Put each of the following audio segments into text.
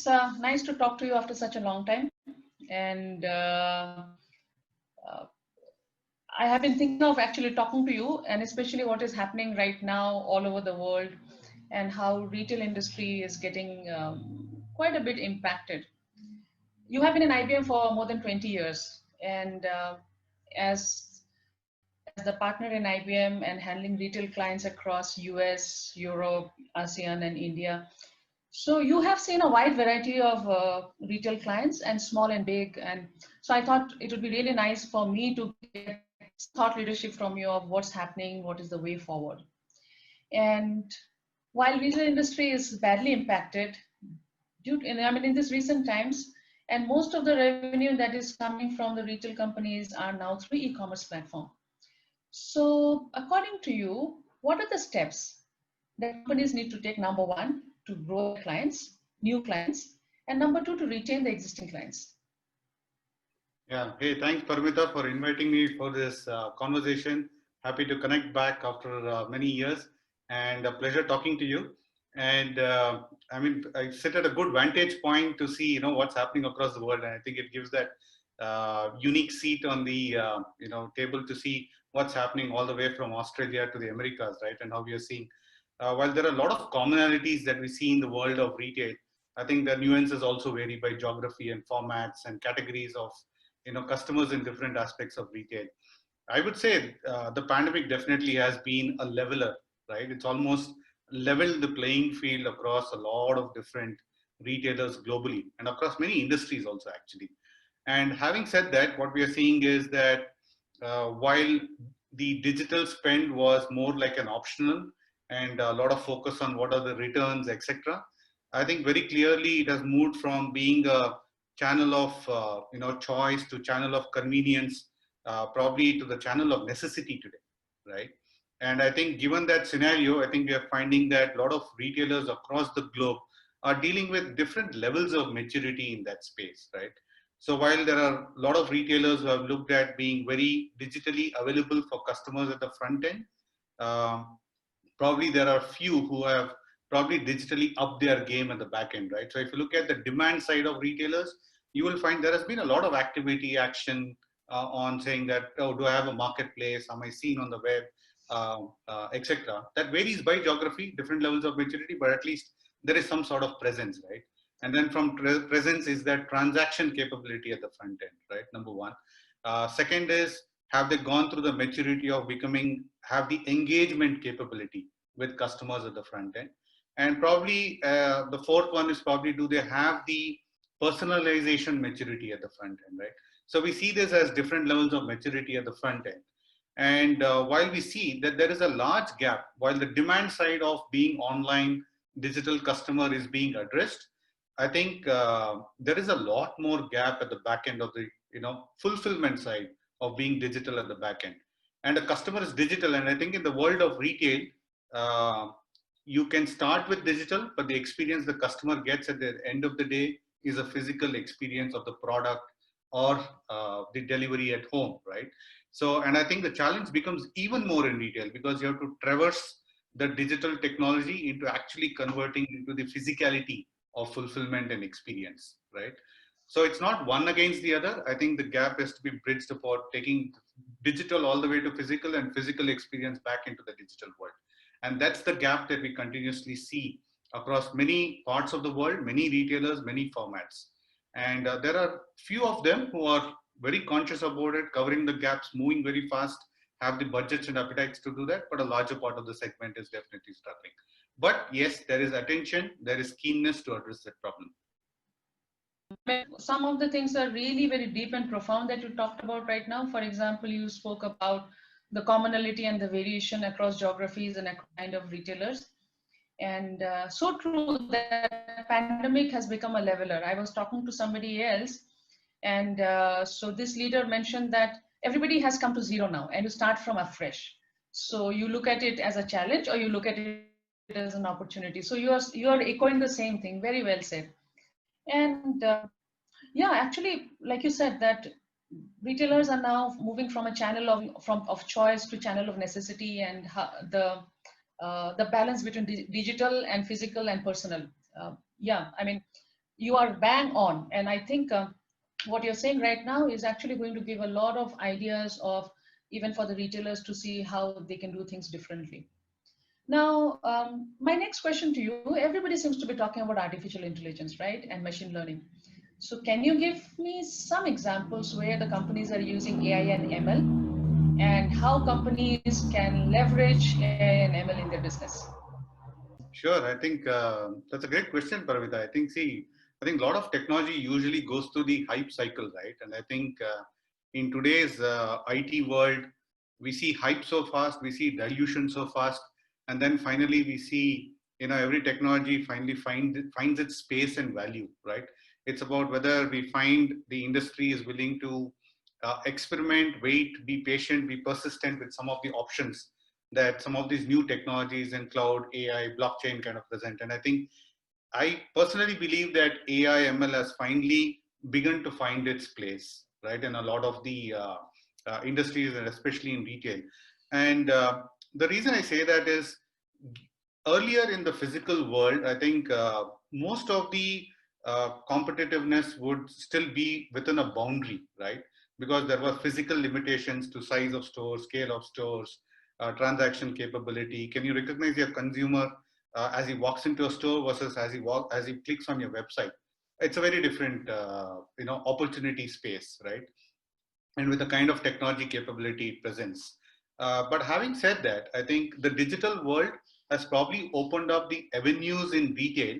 it's nice to talk to you after such a long time. And I have been thinking of actually talking to you, and especially what is happening right now all over the world, and how retail industry is getting quite a bit impacted. You have been in IBM for more than 20 years, and as the partner in IBM and handling retail clients across US, Europe, ASEAN, and India. So you have seen a wide variety of retail clients, and small and big. And so I thought it would be really nice for me to get thought leadership from you of what's happening, what is the way forward. And while retail industry is badly impacted, in this recent times, and most of the revenue that is coming from the retail companies are now through e-commerce platform. So according to you, what are the steps that companies need to take? Number one, to grow clients, new clients, and number two, to retain the existing clients. Yeah. Hey, thanks, Paramita, for inviting me for this conversation. Happy to connect back after many years, and a pleasure talking to you. And I sit at a good vantage point to see, what's happening across the world, and I think it gives that unique seat on the table to see what's happening all the way from Australia to the Americas, right? And how we are seeing, while there are a lot of commonalities that we see in the world of retail, I think the nuances also vary by geography and formats and categories of customers in different aspects of retail. I would say the pandemic definitely has been a leveler, right? It's almost leveled the playing field across a lot of different retailers globally and across many industries also, actually. And having said that, what we are seeing is that while the digital spend was more like an optional and a lot of focus on what are the returns, etc., I think very clearly it has moved from being a channel of choice to channel of convenience, probably to the channel of necessity today, right? And I think given that scenario, I think we are finding that a lot of retailers across the globe are dealing with different levels of maturity in that space, right? So while there are a lot of retailers who have looked at being very digitally available for customers at the front end, probably there are few who have probably digitally up their game at the back end, right? So if you look at the demand side of retailers, you will find there has been a lot of activity, action on saying that, oh, do I have a marketplace? Am I seen on the web, etc. That varies by geography, different levels of maturity, but at least there is some sort of presence, right? And then from presence is that transaction capability at the front end, right? Number one. Second is, have they gone through the maturity of have the engagement capability with customers at the front end? And probably the fourth one is probably, do they have the personalization maturity at the front end, right? So we see this as different levels of maturity at the front end. And while we see that there is a large gap, while the demand side of being online digital customer is being addressed, I think there is a lot more gap at the back end of the fulfillment side of being digital at the back end. And the customer is digital, and I think in the world of retail, you can start with digital, but the experience the customer gets at the end of the day is a physical experience of the product or the delivery at home, right? So, and I think the challenge becomes even more in retail because you have to traverse the digital technology into actually converting into the physicality of fulfillment and experience, right? So it's not one against the other. I think the gap has to be bridged about taking digital all the way to physical and physical experience back into the digital world. And that's the gap that we continuously see across many parts of the world, many retailers, many formats. And there are few of them who are very conscious about it, covering the gaps, moving very fast, have the budgets and appetites to do that, but a larger part of the segment is definitely struggling. But yes, there is attention, there is keenness to address that problem. Some of the things are really very deep and profound that you talked about right now. For example, you spoke about the commonality and the variation across geographies and kind of retailers. And so true that pandemic has become a leveler. I was talking to somebody else, and so this leader mentioned that everybody has come to zero now and you start from afresh. So you look at it as a challenge or you look at it as an opportunity. So you are echoing the same thing. Very well said. And yeah, actually, like you said, that retailers are now moving from a channel of choice to channel of necessity, and the balance between digital and physical and personal. Yeah, I mean, you are bang on. And I think what you're saying right now is actually going to give a lot of ideas of even for the retailers to see how they can do things differently. Now, my next question to you, everybody seems to be talking about artificial intelligence, right? And machine learning. So can you give me some examples where the companies are using AI and ML and how companies can leverage AI and ML in their business? Sure, I think that's a great question, Paramita. I think a lot of technology usually goes through the hype cycle, right? And I think in today's IT world, we see hype so fast, we see dilution so fast, and then finally we see, every technology finally finds its space and value, right? It's about whether we find the industry is willing to experiment, wait, be patient, be persistent with some of the options that some of these new technologies in cloud, AI, blockchain kind of present. And I personally believe that AI, ML has finally begun to find its place, right, in a lot of the industries and especially in retail. And the reason I say that is earlier in the physical world, I think most of the competitiveness would still be within a boundary, right? Because there were physical limitations to size of stores, scale of stores, transaction capability. Can you recognize your consumer as he walks into a store versus as he clicks on your website? It's a very different, opportunity space, right? And with the kind of technology capability it presents. But having said that, I think the digital world has probably opened up the avenues in retail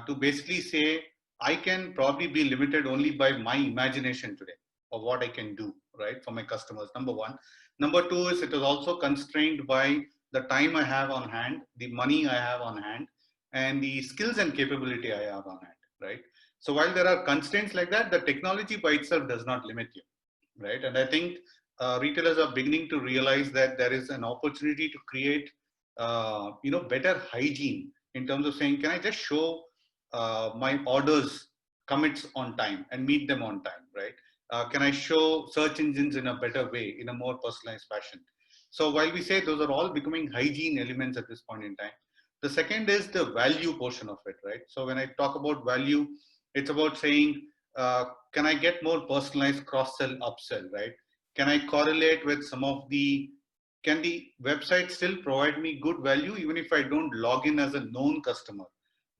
to basically say, I can probably be limited only by my imagination today of what I can do, right, for my customers, number one. Number two is it is also constrained by the time I have on hand, the money I have on hand, and the skills and capability I have on hand, right? So while there are constraints like that, the technology by itself does not limit you, right? And I think retailers are beginning to realize that there is an opportunity to create, better hygiene in terms of saying, can I just show my orders commits on time and meet them on time, right? Can I show search engines in a better way, in a more personalized fashion? So while we say those are all becoming hygiene elements at this point in time, the second is the value portion of it, right? So when I talk about value, it's about saying, can I get more personalized cross-sell, upsell, right? Can I correlate with can the website still provide me good value even if I don't log in as a known customer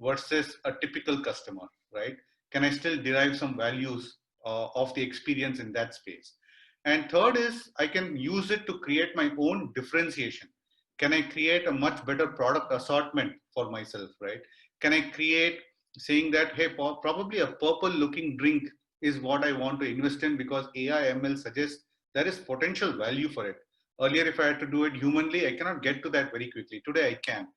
versus a typical customer, right? Can I still derive some values of the experience in that space? And third is I can use it to create my own differentiation. Can I create a much better product assortment for myself, right? Can I create saying that, hey, probably a purple looking drink is what I want to invest in because AI ML suggests there is potential value for it. Earlier, if I had to do it humanly, I cannot get to that very quickly. Today, I can.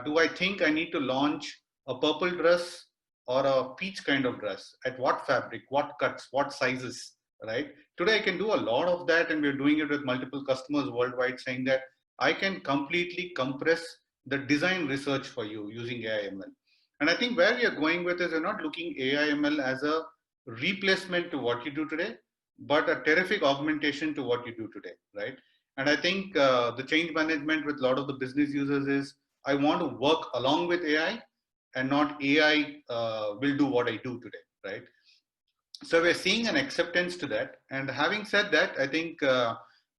Do I think I need to launch a purple dress or a peach kind of dress? At what fabric, what cuts, what sizes, right? Today, I can do a lot of that, and we're doing it with multiple customers worldwide, saying that I can completely compress the design research for you using AI ML. And I think where we are going with is we're not looking AI ML as a replacement to what you do today, but a terrific augmentation to what you do today, right? And I think the change management with a lot of the business users is I want to work along with AI and not AI will do what I do today, right? So we're seeing an acceptance to that. And having said that, I think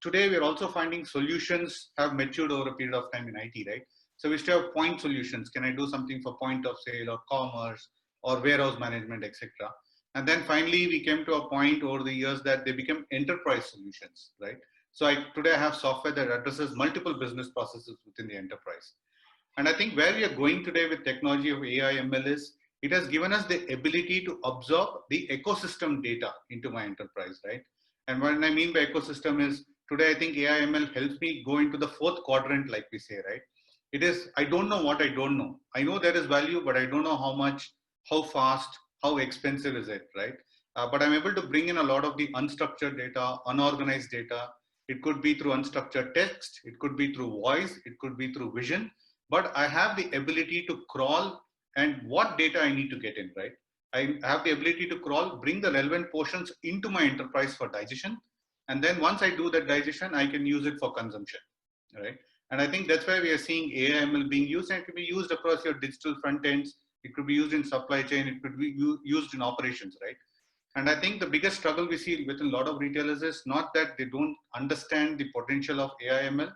today we're also finding solutions have matured over a period of time in IT, right? So we still have point solutions. Can I do something for point of sale or commerce or warehouse management, etc.? And then finally, we came to a point over the years that they become enterprise solutions, right? So today I have software that addresses multiple business processes within the enterprise. And I think where we are going today with technology of AI ML is it has given us the ability to absorb the ecosystem data into my enterprise, right? And what I mean by ecosystem is today I think AI ML helps me go into the fourth quadrant, like we say, right? It is, I don't know what I don't know. I know there is value, but I don't know how much, how fast, how expensive is it, right? But I'm able to bring in a lot of the unstructured data, unorganized data. It could be through unstructured text, it could be through voice, it could be through vision, but I have the ability to crawl and what data I need to get in, right? I have the ability to crawl, bring the relevant portions into my enterprise for digestion. And then once I do that digestion, I can use it for consumption, right? And I think that's why we are seeing AI ML being used, and it can be used across your digital front ends, it could be used in supply chain, it could be used in operations, right? And I think the biggest struggle we see within a lot of retailers is not that they don't understand the potential of AI/ML,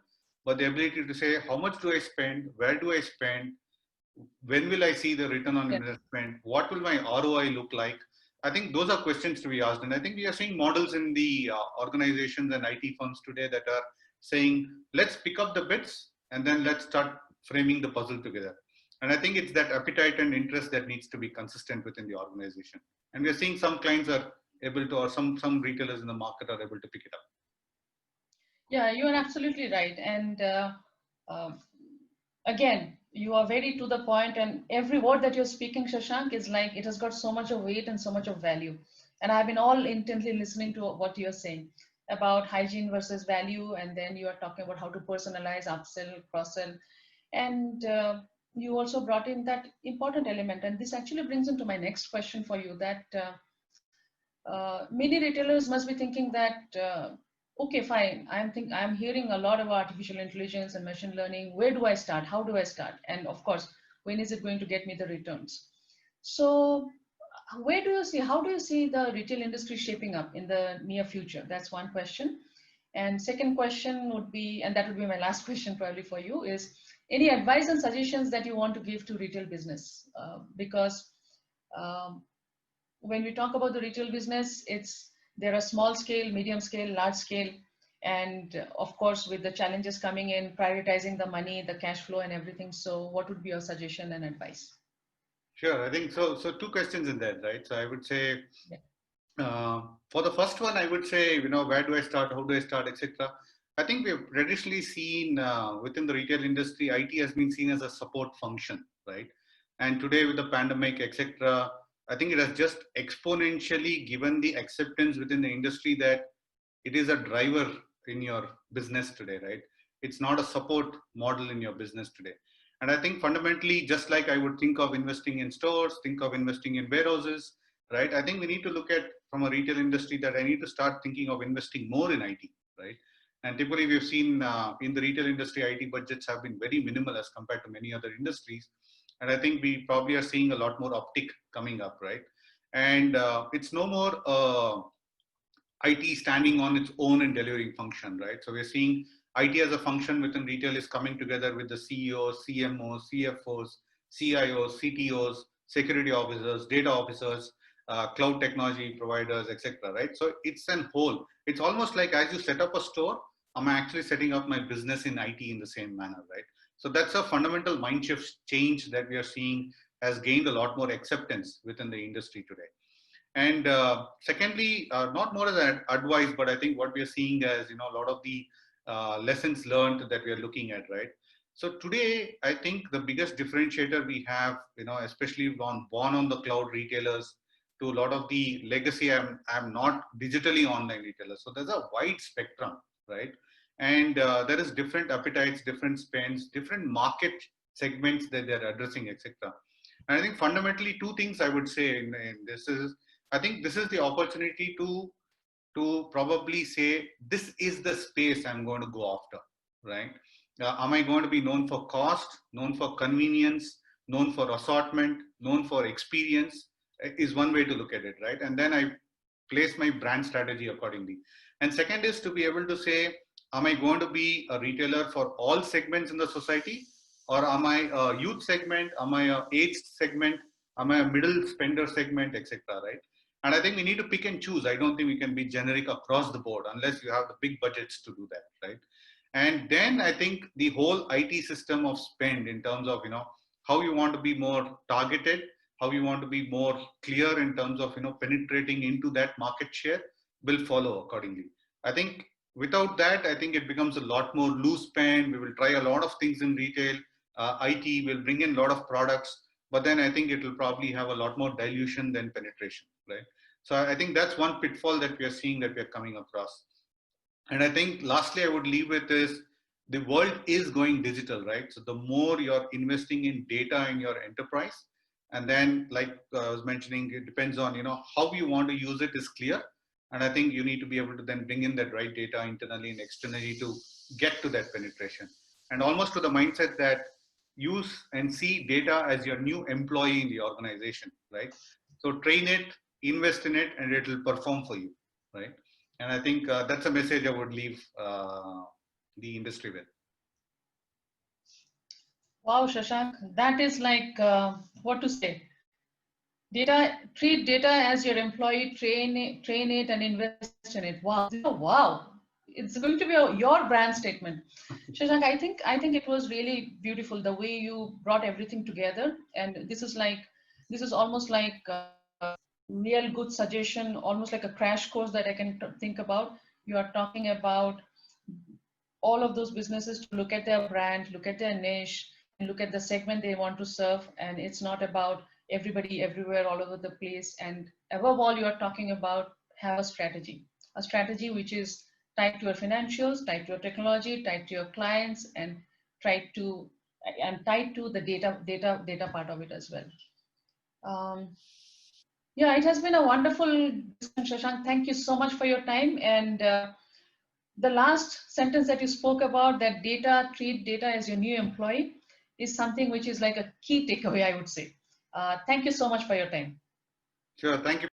but the ability to say, how much do I spend? Where do I spend? When will I see the return on Yeah. investment? What will my ROI look like? I think those are questions to be asked. And I think we are seeing models in the organizations and IT firms today that are saying, let's pick up the bits and then let's start framing the puzzle together. And I think it's that appetite and interest that needs to be consistent within the organization. And we're seeing some clients are able to, or some retailers in the market are able to pick it up. Yeah, you are absolutely right. And uh, again, you are very to the point, and every word that you're speaking, Shashank, is like it has got so much of weight and so much of value. And I've been all intently listening to what you're saying about hygiene versus value, and then you are talking about how to personalize, upsell, cross-sell, and you also brought in that important element. And this actually brings into my next question for you that many retailers must be thinking that okay, fine, I'm hearing a lot about artificial intelligence and machine learning. Where do I start? How do I start? And of course, when is it going to get me the returns? So where do you see, how do you see the retail industry shaping up in the near future? That's one question. And second question would be, and that would be my last question probably for you, is any advice and suggestions that you want to give to retail business? Because um, when we talk about the retail business, there are small scale, medium scale, large scale, and of course, with the challenges coming in, prioritizing the money, the cash flow, and everything. So, what would be your suggestion and advice? Sure, I think so. So two questions in that, right? So I would say, Yeah. for the first one, I would say, where do I start? How do I start, etc. I think we've traditionally seen within the retail industry, IT has been seen as a support function, right? And today with the pandemic, etc., I think it has just exponentially given the acceptance within the industry that it is a driver in your business today, right? It's not a support model in your business today. And I think fundamentally, just like I would think of investing in stores, think of investing in warehouses, right? I think we need to look at from a retail industry that I need to start thinking of investing more in IT, right? And typically we've seen in the retail industry, IT budgets have been very minimal as compared to many other industries. And I think we probably are seeing a lot more uptick coming up, right? And it's no more IT standing on its own and delivering function, right? So we're seeing IT as a function within retail is coming together with the CEOs, CMOs, CFOs, CIOs, CTOs, security officers, data officers, cloud technology providers, etc. Right? So it's an whole. It's almost like as you set up a store, I'm actually setting up my business in IT in the same manner, right? So that's a fundamental mind shift change that we are seeing has gained a lot more acceptance within the industry today. And secondly, not more as an advice, but I think what we are seeing as a lot of the lessons learned that we are looking at, right? So today, I think the biggest differentiator we have, especially on born on the cloud retailers to a lot of the legacy, I'm not digitally online retailers. So there's a wide spectrum, right? And there is different appetites, different spends, different market segments that they're addressing, etc. And I think fundamentally two things I would say in this is I think this is the opportunity to probably say this is the space I'm going to go after, right? Am I going to be known for cost, known for convenience, known for assortment, known for experience? Is one way to look at it, right? And then I place my brand strategy accordingly. And second is to be able to say, am I going to be a retailer for all segments in the society, or am I a youth segment? Am I a aged segment? Am I a middle spender segment, etc. Right? And I think we need to pick and choose. I don't think we can be generic across the board unless you have the big budgets to do that, right? And then I think the whole IT system of spend in terms of, how you want to be more targeted, how you want to be more clear in terms of, penetrating into that market share will follow accordingly. I think without that, I think it becomes a lot more loose spend. We will try a lot of things in retail. IT will bring in a lot of products, but then I think it will probably have a lot more dilution than penetration, right? So I think that's one pitfall that we are seeing that we are coming across. And I think lastly, I would leave with is the world is going digital, right? So the more you're investing in data in your enterprise, and then like I was mentioning, it depends on, how you want to use it is clear. And I think you need to be able to then bring in that right data internally and externally to get to that penetration. And almost to the mindset that use and see data as your new employee in the organization, right? So train it, invest in it, and it will perform for you, right? And I think that's a message I would leave the industry with. Wow, Shashank, that is like what to say. Data, treat data as your employee, train it, and invest in it. Wow, wow! It's going to be your brand statement, Shashank. I think it was really beautiful the way you brought everything together, and this is almost like real good suggestion, almost like a crash course that I can think about. You are talking about all of those businesses to look at their brand, look at their niche, and look at the segment they want to serve. And it's not about everybody everywhere all over the place. And above all, you are talking about have a strategy which is tied to your financials, tied to your technology, tied to your clients, and tied to the data part of it as well. Yeah, it has been a wonderful discussion, Shashank. Thank you so much for your time. And the last sentence that you spoke about, that treat data as your new employee, is something which is like a key takeaway, I would say. Thank you so much for your time. Sure. Thank you.